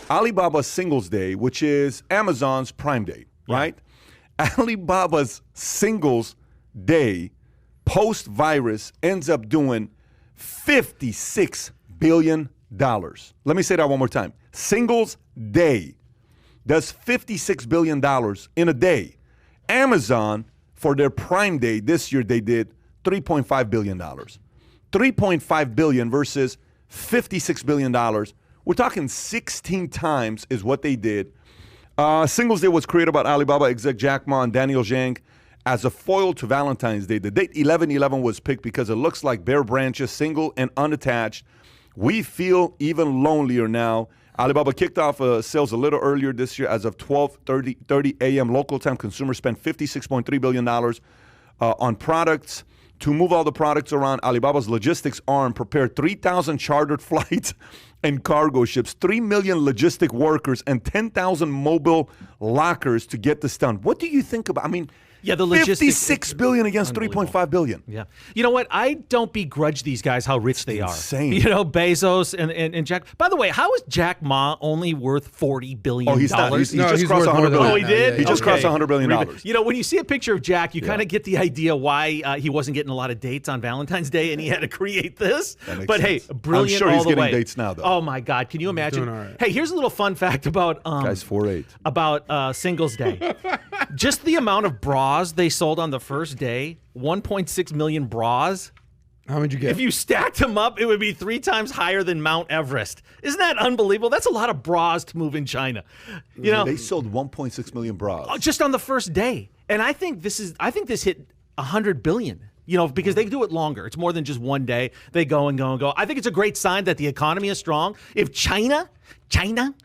Alibaba's Singles Day, which is Amazon's Prime Day, right? Alibaba's Singles Day post-virus ends up doing $56 billion. Let me say that one more time. Singles Day does $56 billion in a day. Amazon, for their Prime Day this year, they did $3.5 billion. $3.5 billion versus $56 billion. We're talking 16 times is what they did. Singles Day was created by Alibaba exec Jack Ma and Daniel Zhang as a foil to Valentine's Day. The date 11/11 was picked because it looks like bare branches, single and unattached. We feel even lonelier now. Alibaba kicked off sales a little earlier this year. As of 12:30 a.m. local time, consumers spent $56.3 billion on products. To move all the products around, Alibaba's logistics arm prepared 3,000 chartered flights and cargo ships, 3 million logistic workers, and 10,000 mobile lockers to get this done. What do you think about? I mean, yeah, the logistics. $56 billion against $3.5 billion. Yeah. You know what? I don't begrudge these guys how rich they are. Insane. You know, Bezos and Jack. By the way, how is Jack Ma only worth $40 billion? Oh, he's not. He's just crossed $100 billion. Oh, he did? He just crossed $100 billion. You know, when you see a picture of Jack, you kind of get the idea why he wasn't getting a lot of dates on Valentine's Day and he had to create this. But sense. Hey, brilliant I'm sure all he's the getting way. dates now, though. Oh, my God. Can you imagine? Right. Hey, here's a little fun fact about Guy's 4'8". About Singles Day. Just the amount of bras they sold on the first day, 1.6 million bras. How would you get? If you stacked them up, it would be 3 times higher than Mount Everest. Isn't that unbelievable? That's a lot of bras to move in China. You know, they sold 1.6 million bras just on the first day. And I think this hit 100 billion. You know, because they do it longer. It's more than just one day. They go and go and go. I think it's a great sign that the economy is strong. If China,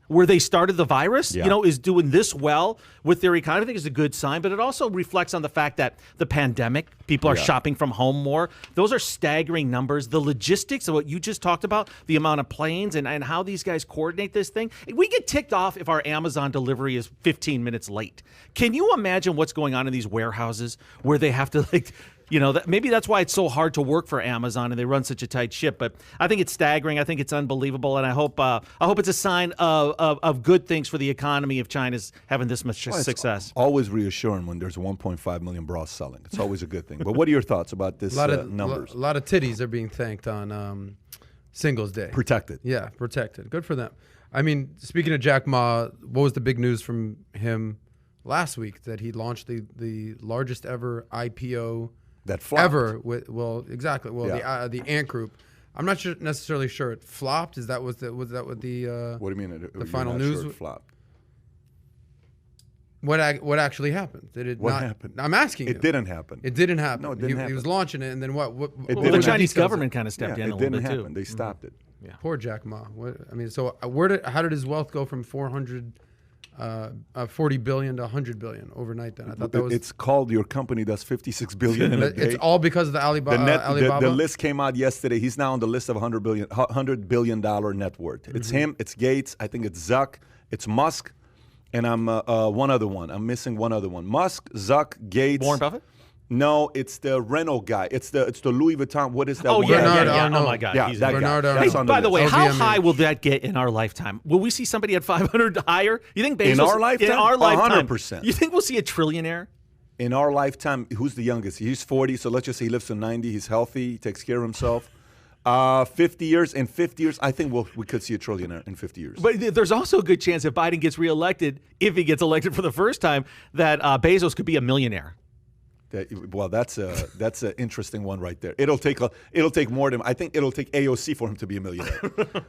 where they started the virus, you know, is doing this well with their economy, I think it's a good sign. But it also reflects on the fact that the pandemic, people are shopping from home more. Those are staggering numbers. The logistics of what you just talked about, the amount of planes and how these guys coordinate this thing. We get ticked off if our Amazon delivery is 15 minutes late. Can you imagine what's going on in these warehouses where they have to you know, maybe that's why it's so hard to work for Amazon and they run such a tight ship. But I think it's staggering. I think it's unbelievable, and I hope it's a sign of good things for the economy if China's having this much success. Always reassuring when there's 1.5 million bras selling. It's always a good thing. But what are your thoughts about this numbers? A lot of titties are being thanked on Singles Day. Protected. Yeah, protected. Good for them. I mean, speaking of Jack Ma, what was the big news from him last week? That he launched the largest ever IPO that flopped. Ever. Exactly. The Ant Group. I'm not necessarily sure it flopped. Was that what the what do you mean? The final news sure it flopped. What actually happened? Did it what not happened? I'm asking you. It didn't happen. It didn't happen. No, it didn't happen. He was launching it, and then what? The Chinese government kind of stepped in a little bit too. too. They stopped it. Yeah. Poor Jack Ma. How did his wealth go from $40 billion to $100 billion overnight? Then I thought that was. It's called your company does $56 billion in a day. It's all because of the Alibaba. The list came out yesterday. He's now on the list of $100 billion net worth. It's him. It's Gates. I think it's Zuck. It's Musk, and I'm one other one. I'm missing one other one. Musk, Zuck, Gates. Warren Buffett. No, it's the Renault guy. It's the Louis Vuitton. What is that? Oh, one? yeah. Oh, my God. Yeah, He's that Bernardo. guy. Hey, by the way, how high will that get in our lifetime? Will we see somebody at 500 higher? You think Bezos? In our lifetime? In our lifetime. 100%. You think we'll see a trillionaire? In our lifetime, who's the youngest? He's 40, so let's just say he lives to 90. He's healthy. He takes care of himself. 50 years. In 50 years, I think we could see a trillionaire in 50 years. But there's also a good chance if Biden gets reelected, if he gets elected for the first time, that Bezos could be a millionaire. That's an interesting one right there. It'll take more than I think. It'll take AOC for him to be a millionaire.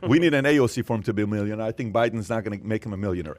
We need an AOC for him to be a millionaire. I think Biden's not going to make him a millionaire.